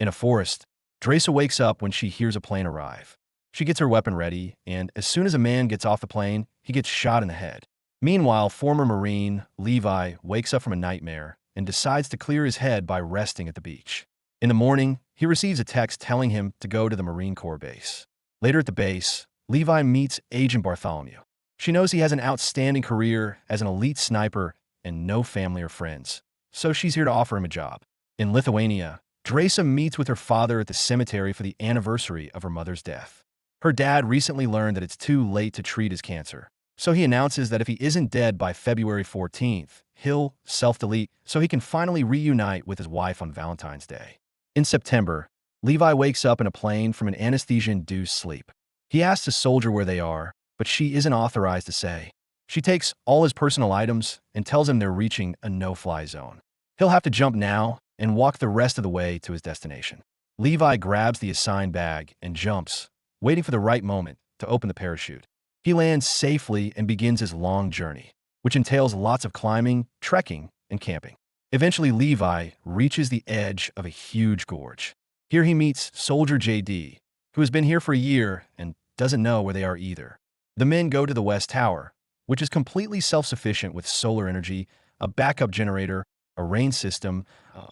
In a forest, Dresa wakes up when she hears a plane arrive. She gets her weapon ready, and as soon as a man gets off the plane, he gets shot in the head. Meanwhile, former Marine Levi wakes up from a nightmare and decides to clear his head by resting at the beach. In the morning, he receives a text telling him to go to the Marine Corps base. Later at the base, Levi meets Agent Bartholomew. She knows he has an outstanding career as an elite sniper and no family or friends, so she's here to offer him a job. In Lithuania, Dresa meets with her father at the cemetery for the anniversary of her mother's death. Her dad recently learned that it's too late to treat his cancer, so he announces that if he isn't dead by February 14th, he'll self-delete so he can finally reunite with his wife on Valentine's Day. In September, Levi wakes up in a plane from an anesthesia-induced sleep. He asks a soldier where they are, but she isn't authorized to say. She takes all his personal items and tells him they're reaching a no-fly zone. He'll have to jump now and walk the rest of the way to his destination. Levi grabs the assigned bag and jumps, waiting for the right moment to open the parachute. He lands safely and begins his long journey, which entails lots of climbing, trekking, and camping. Eventually, Levi reaches the edge of a huge gorge. Here he meets Soldier JD, who has been here for a year and doesn't know where they are either. The men go to the West Tower, which is completely self-sufficient with solar energy, a backup generator, a rain system,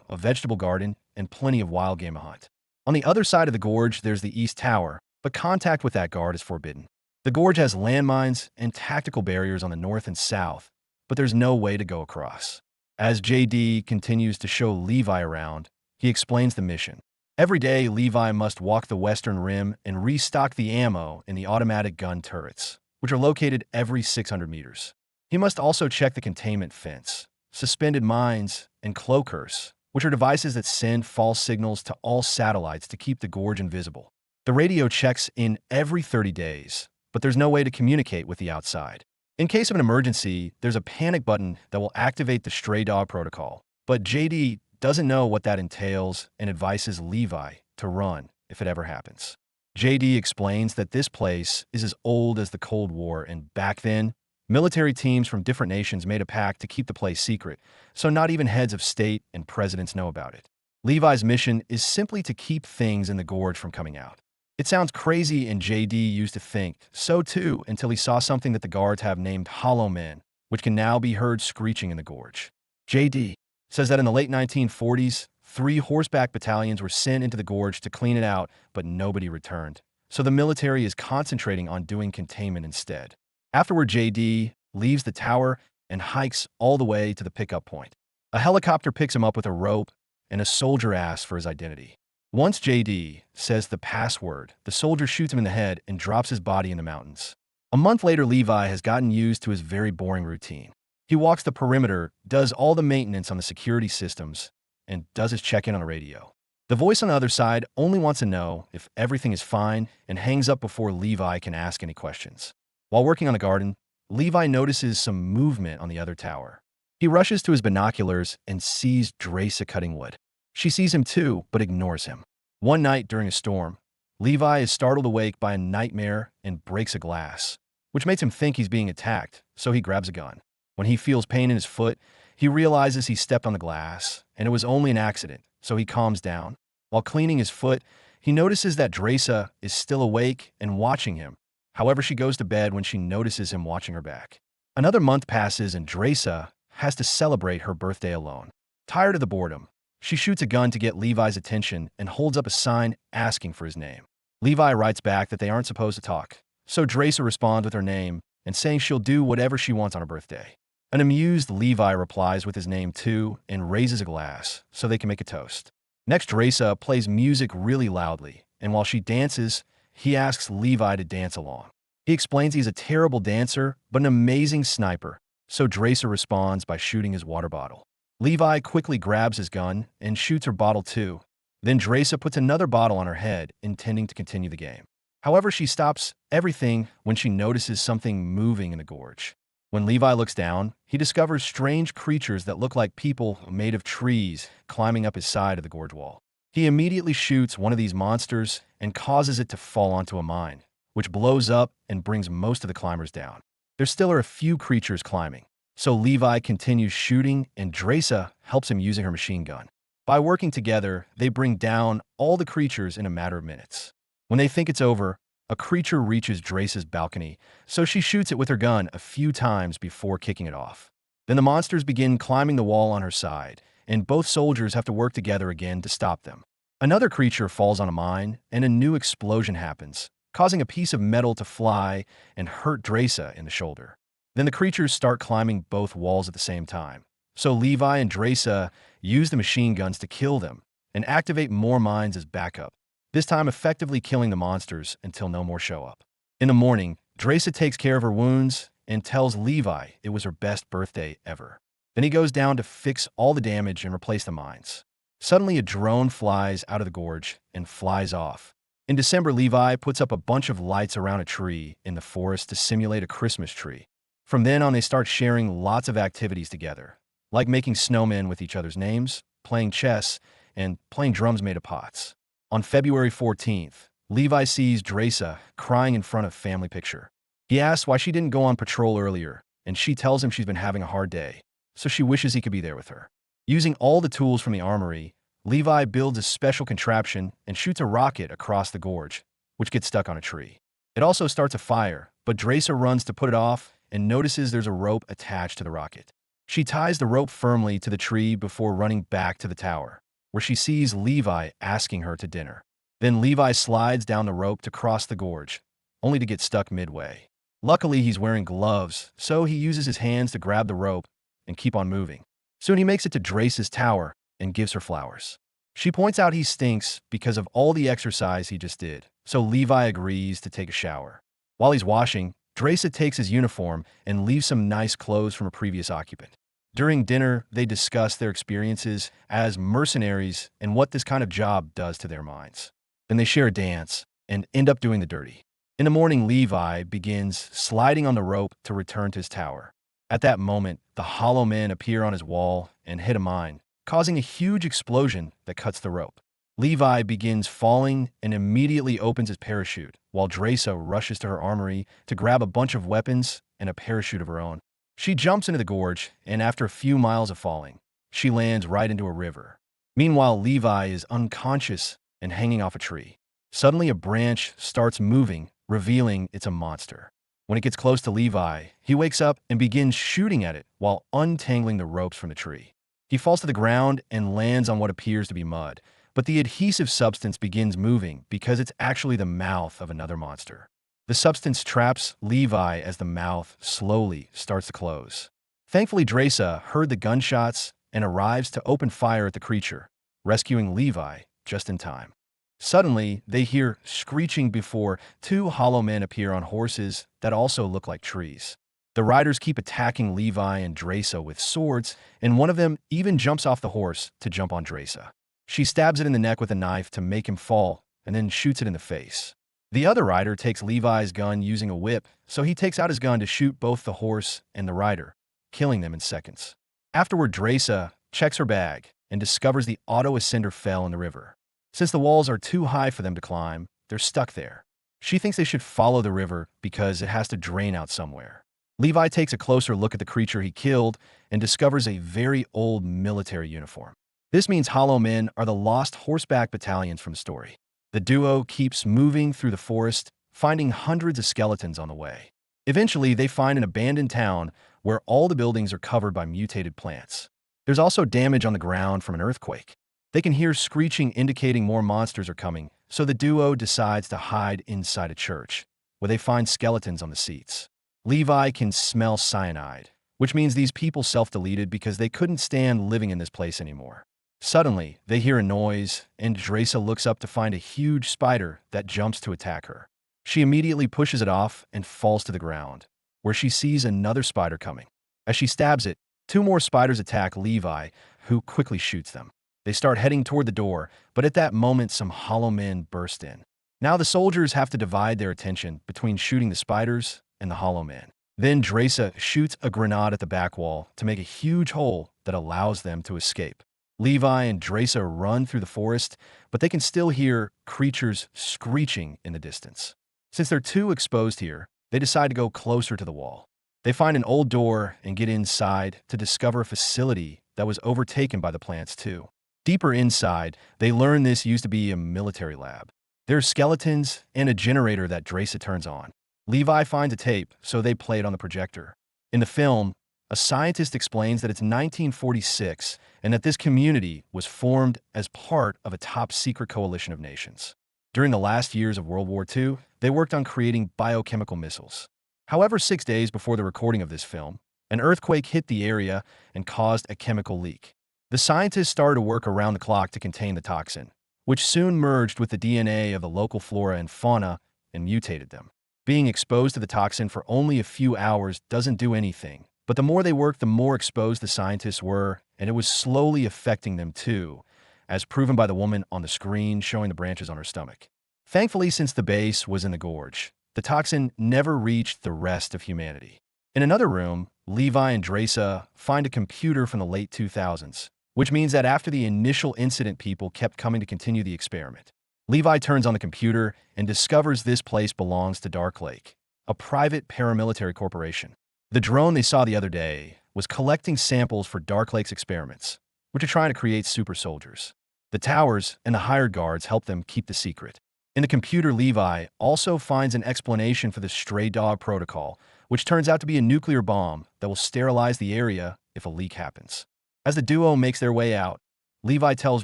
a vegetable garden, and plenty of wild game to hunt. On the other side of the gorge, there's the East Tower, but contact with that guard is forbidden. The gorge has landmines and tactical barriers on the north and south, but there's no way to go across. As JD continues to show Levi around, he explains the mission. Every day, Levi must walk the western rim and restock the ammo in the automatic gun turrets, which are located every 600 meters. He must also check the containment fence, suspended mines, and cloakers, which are devices that send false signals to all satellites to keep the gorge invisible. The radio checks in every 30 days, but there's no way to communicate with the outside. In case of an emergency, there's a panic button that will activate the stray dog protocol, but JD doesn't know what that entails and advises Levi to run if it ever happens. JD explains that this place is as old as the Cold War, and back then, military teams from different nations made a pact to keep the place secret, so not even heads of state and presidents know about it. Levi's mission is simply to keep things in the gorge from coming out. It sounds crazy, and JD used to think so too until he saw something that the guards have named Hollow Men, which can now be heard screeching in the gorge. JD says that in the late 1940s, 3 horseback battalions were sent into the gorge to clean it out, but nobody returned. So the military is concentrating on doing containment instead. Afterward, JD leaves the tower and hikes all the way to the pickup point. A helicopter picks him up with a rope, and a soldier asks for his identity. Once JD says the password, the soldier shoots him in the head and drops his body in the mountains. A month later, Levi has gotten used to his very boring routine. He walks the perimeter, does all the maintenance on the security systems, and does his check-in on the radio. The voice on the other side only wants to know if everything is fine and hangs up before Levi can ask any questions. While working on the garden, Levi notices some movement on the other tower. He rushes to his binoculars and sees Dresa cutting wood. She sees him too, but ignores him. One night during a storm, Levi is startled awake by a nightmare and breaks a glass, which makes him think he's being attacked, so he grabs a gun. When he feels pain in his foot, he realizes he stepped on the glass, and it was only an accident, so he calms down. While cleaning his foot, he notices that Dresa is still awake and watching him. However, she goes to bed when she notices him watching her back. Another month passes, and Dresa has to celebrate her birthday alone. Tired of the boredom, she shoots a gun to get Levi's attention and holds up a sign asking for his name. Levi writes back that they aren't supposed to talk, so Dresa responds with her name and saying she'll do whatever she wants on her birthday. An amused Levi replies with his name too and raises a glass so they can make a toast. Next, Dresa plays music really loudly, and while she dances, he asks Levi to dance along. He explains he's a terrible dancer but an amazing sniper, so Dresa responds by shooting his water bottle. Levi quickly grabs his gun and shoots her bottle too. Then Dresa puts another bottle on her head, intending to continue the game. However, she stops everything when she notices something moving in the gorge. When Levi looks down, he discovers strange creatures that look like people made of trees climbing up his side of the gorge wall. He immediately shoots one of these monsters and causes it to fall onto a mine, which blows up and brings most of the climbers down. There still are a few creatures climbing, so Levi continues shooting and Dresa helps him using her machine gun. By working together, they bring down all the creatures in a matter of minutes. When they think it's over, a creature reaches Drace's balcony, so she shoots it with her gun a few times before kicking it off. Then the monsters begin climbing the wall on her side, and both soldiers have to work together again to stop them. Another creature falls on a mine, and a new explosion happens, causing a piece of metal to fly and hurt Drace in the shoulder. Then the creatures start climbing both walls at the same time. So Levi and Drace use the machine guns to kill them and activate more mines as backup, this time effectively killing the monsters until no more show up. In the morning, Drace takes care of her wounds and tells Levi it was her best birthday ever. Then he goes down to fix all the damage and replace the mines. Suddenly, a drone flies out of the gorge and flies off. In December, Levi puts up a bunch of lights around a tree in the forest to simulate a Christmas tree. From then on, they start sharing lots of activities together, like making snowmen with each other's names, playing chess, and playing drums made of pots. On February 14th, Levi sees Drace crying in front of family picture. He asks why she didn't go on patrol earlier, and she tells him she's been having a hard day, so she wishes he could be there with her. Using all the tools from the armory, Levi builds a special contraption and shoots a rocket across the gorge, which gets stuck on a tree. It also starts a fire, but Drace runs to put it off and notices there's a rope attached to the rocket. She ties the rope firmly to the tree before running back to the tower, where she sees Levi asking her to dinner. Then Levi slides down the rope to cross the gorge, only to get stuck midway. Luckily, he's wearing gloves, so he uses his hands to grab the rope and keep on moving. Soon he makes it to Drace's tower and gives her flowers. She points out he stinks because of all the exercise he just did, so Levi agrees to take a shower. While he's washing, Drace takes his uniform and leaves some nice clothes from a previous occupant. During dinner, they discuss their experiences as mercenaries and what this kind of job does to their minds. Then they share a dance and end up doing the dirty. In the morning, Levi begins sliding on the rope to return to his tower. At that moment, the hollow men appear on his wall and hit a mine, causing a huge explosion that cuts the rope. Levi begins falling and immediately opens his parachute, while Drace rushes to her armory to grab a bunch of weapons and a parachute of her own. She jumps into the gorge, and after a few miles of falling, she lands right into a river. Meanwhile, Levi is unconscious and hanging off a tree. Suddenly, a branch starts moving, revealing it's a monster. When it gets close to Levi, he wakes up and begins shooting at it while untangling the ropes from the tree. He falls to the ground and lands on what appears to be mud, but the adhesive substance begins moving because it's actually the mouth of another monster. The substance traps Levi as the mouth slowly starts to close. Thankfully, Drace heard the gunshots and arrives to open fire at the creature, rescuing Levi just in time. Suddenly, they hear screeching before two hollow men appear on horses that also look like trees. The riders keep attacking Levi and Drace with swords, and one of them even jumps off the horse to jump on Drace. She stabs it in the neck with a knife to make him fall, and then shoots it in the face. The other rider takes Levi's gun using a whip, so he takes out his gun to shoot both the horse and the rider, killing them in seconds. Afterward, Drace checks her bag and discovers the auto ascender fell in the river. Since the walls are too high for them to climb, they're stuck there. She thinks they should follow the river because it has to drain out somewhere. Levi takes a closer look at the creature he killed and discovers a very old military uniform. This means hollow men are the lost horseback battalions from the story. The duo keeps moving through the forest, finding hundreds of skeletons on the way. Eventually, they find an abandoned town where all the buildings are covered by mutated plants. There's also damage on the ground from an earthquake. They can hear screeching indicating more monsters are coming, so the duo decides to hide inside a church, where they find skeletons on the seats. Levi can smell cyanide, which means these people self-deleted because they couldn't stand living in this place anymore. Suddenly, they hear a noise, and Drace looks up to find a huge spider that jumps to attack her. She immediately pushes it off and falls to the ground, where she sees another spider coming. As she stabs it, two more spiders attack Levi, who quickly shoots them. They start heading toward the door, but at that moment, some hollow men burst in. Now the soldiers have to divide their attention between shooting the spiders and the hollow men. Then Drace shoots a grenade at the back wall to make a huge hole that allows them to escape. Levi and Drace run through the forest, but they can still hear creatures screeching in the distance. Since they're too exposed here, they decide to go closer to the wall. They find an old door and get inside to discover a facility that was overtaken by the plants too. Deeper inside, they learn this used to be a military lab. There's skeletons and a generator that Draca turns on. Levi finds a tape, so they play it on the projector. In the film, a scientist explains that it's 1946 and that this community was formed as part of a top-secret coalition of nations. During the last years of World War II, they worked on creating biochemical missiles. However, 6 days before the recording of this film, an earthquake hit the area and caused a chemical leak. The scientists started to work around the clock to contain the toxin, which soon merged with the DNA of the local flora and fauna and mutated them. Being exposed to the toxin for only a few hours doesn't do anything, but the more they worked, the more exposed the scientists were, and it was slowly affecting them too, as proven by the woman on the screen showing the branches on her stomach. Thankfully, since the base was in the gorge, the toxin never reached the rest of humanity. In another room, Levi and Draca find a computer from the late 2000s, which means that after the initial incident, people kept coming to continue the experiment. Levi turns on the computer and discovers this place belongs to Dark Lake, a private paramilitary corporation. The drone they saw the other day was collecting samples for Dark Lake's experiments, which are trying to create super soldiers. The towers and the hired guards help them keep the secret. In the computer, Levi also finds an explanation for the stray dog protocol, which turns out to be a nuclear bomb that will sterilize the area if a leak happens. As the duo makes their way out, Levi tells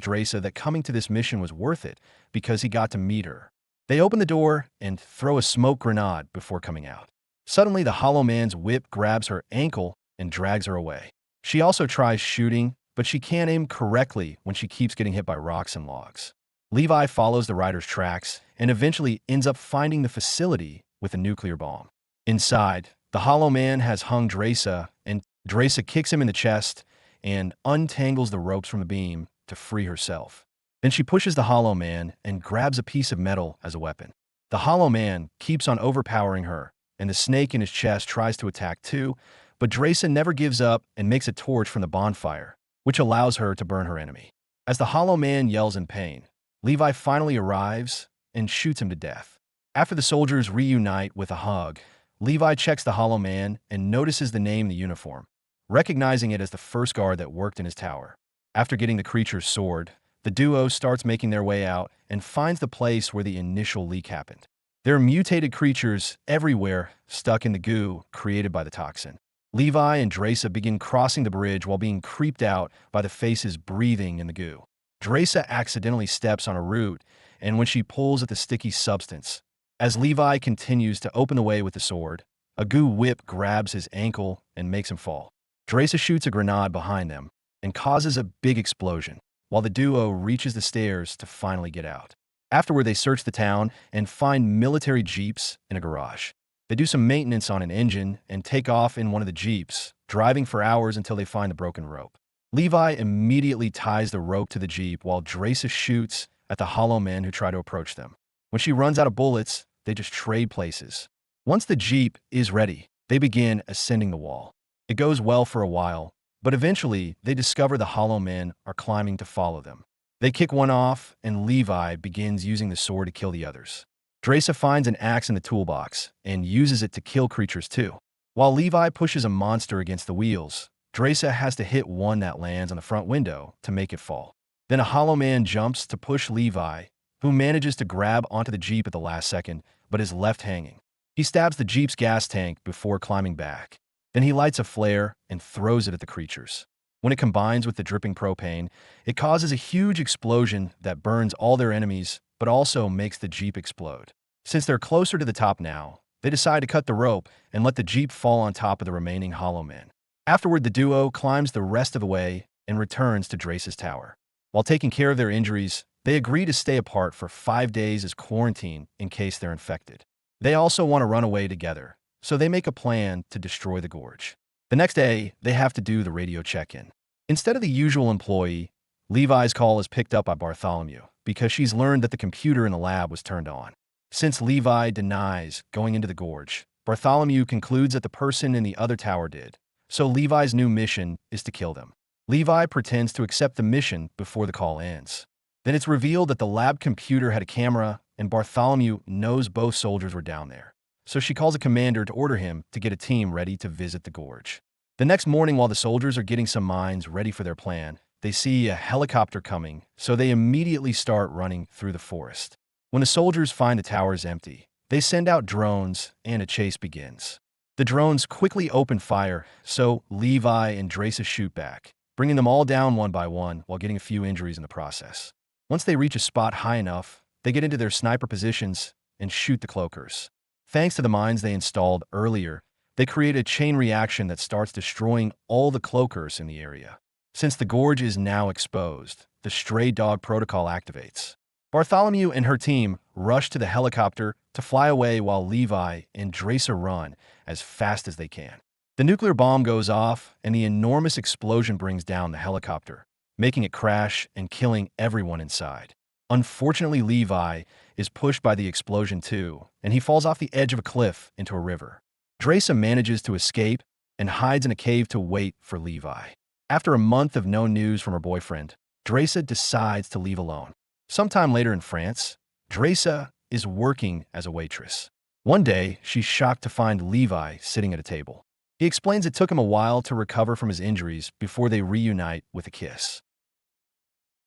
Draca that coming to this mission was worth it because he got to meet her. They open the door and throw a smoke grenade before coming out. Suddenly, the Hollow Man's whip grabs her ankle and drags her away. She also tries shooting, but she can't aim correctly when she keeps getting hit by rocks and logs. Levi follows the rider's tracks and eventually ends up finding the facility with a nuclear bomb. Inside, the Hollow Man has hung Draca, and Draca kicks him in the chest and untangles the ropes from the beam to free herself. Then she pushes the Hollow Man and grabs a piece of metal as a weapon. The Hollow Man keeps on overpowering her, and the snake in his chest tries to attack too, but Draca never gives up and makes a torch from the bonfire, which allows her to burn her enemy. As the Hollow Man yells in pain, Levi finally arrives and shoots him to death. After the soldiers reunite with a hug, Levi checks the Hollow Man and notices the name in the uniform, recognizing it as the first guard that worked in his tower. After getting the creature's sword, the duo starts making their way out and finds the place where the initial leak happened. There are mutated creatures everywhere stuck in the goo created by the toxin. Levi and Draca begin crossing the bridge while being creeped out by the faces breathing in the goo. Draca accidentally steps on a root, and when she pulls at the sticky substance, as Levi continues to open the way with the sword, a goo whip grabs his ankle and makes him fall. Draca shoots a grenade behind them and causes a big explosion, while the duo reaches the stairs to finally get out. Afterward, they search the town and find military jeeps in a garage. They do some maintenance on an engine and take off in one of the jeeps, driving for hours until they find the broken rope. Levi immediately ties the rope to the jeep while Draca shoots at the Hollow Men who try to approach them. When she runs out of bullets, they just trade places. Once the jeep is ready, they begin ascending the wall. It goes well for a while, but eventually they discover the Hollow Men are climbing to follow them. They kick one off, and Levi begins using the sword to kill the others. Draca finds an axe in the toolbox and uses it to kill creatures too. While Levi pushes a monster against the wheels, Draca has to hit one that lands on the front window to make it fall. Then a Hollow Man jumps to push Levi, who manages to grab onto the jeep at the last second, but is left hanging. He stabs the jeep's gas tank before climbing back. Then he lights a flare and throws it at the creatures. When it combines with the dripping propane, it causes a huge explosion that burns all their enemies, but also makes the jeep explode. Since they're closer to the top now, they decide to cut the rope and let the jeep fall on top of the remaining Hollow Men. Afterward, the duo climbs the rest of the way and returns to Draca's tower. While taking care of their injuries, they agree to stay apart for 5 days as quarantine in case they're infected. They also want to run away together, so they make a plan to destroy the gorge. The next day, they have to do the radio check-in. Instead of the usual employee, Levi's call is picked up by Bartholomew because she's learned that the computer in the lab was turned on. Since Levi denies going into the gorge, Bartholomew concludes that the person in the other tower did, so Levi's new mission is to kill them. Levi pretends to accept the mission before the call ends. Then it's revealed that the lab computer had a camera, and Bartholomew knows both soldiers were down there. So she calls a commander to order him to get a team ready to visit the gorge. The next morning, while the soldiers are getting some mines ready for their plan, they see a helicopter coming, so they immediately start running through the forest. When the soldiers find the towers empty, they send out drones and a chase begins. The drones quickly open fire, so Levi and Draca shoot back, bringing them all down one by one while getting a few injuries in the process. Once they reach a spot high enough, they get into their sniper positions and shoot the cloakers. Thanks to the mines they installed earlier, they create a chain reaction that starts destroying all the cloakers in the area. Since the gorge is now exposed, the stray dog protocol activates. Bartholomew and her team rush to the helicopter to fly away while Levi and Draca run as fast as they can. The nuclear bomb goes off, and the enormous explosion brings down the helicopter, making it crash and killing everyone inside. Unfortunately, Levi is pushed by the explosion too, and he falls off the edge of a cliff into a river. Draca manages to escape and hides in a cave to wait for Levi. After a month of no news from her boyfriend, Draca decides to leave alone. Sometime later in France, Draca is working as a waitress. One day, she's shocked to find Levi sitting at a table. He explains it took him a while to recover from his injuries before they reunite with a kiss.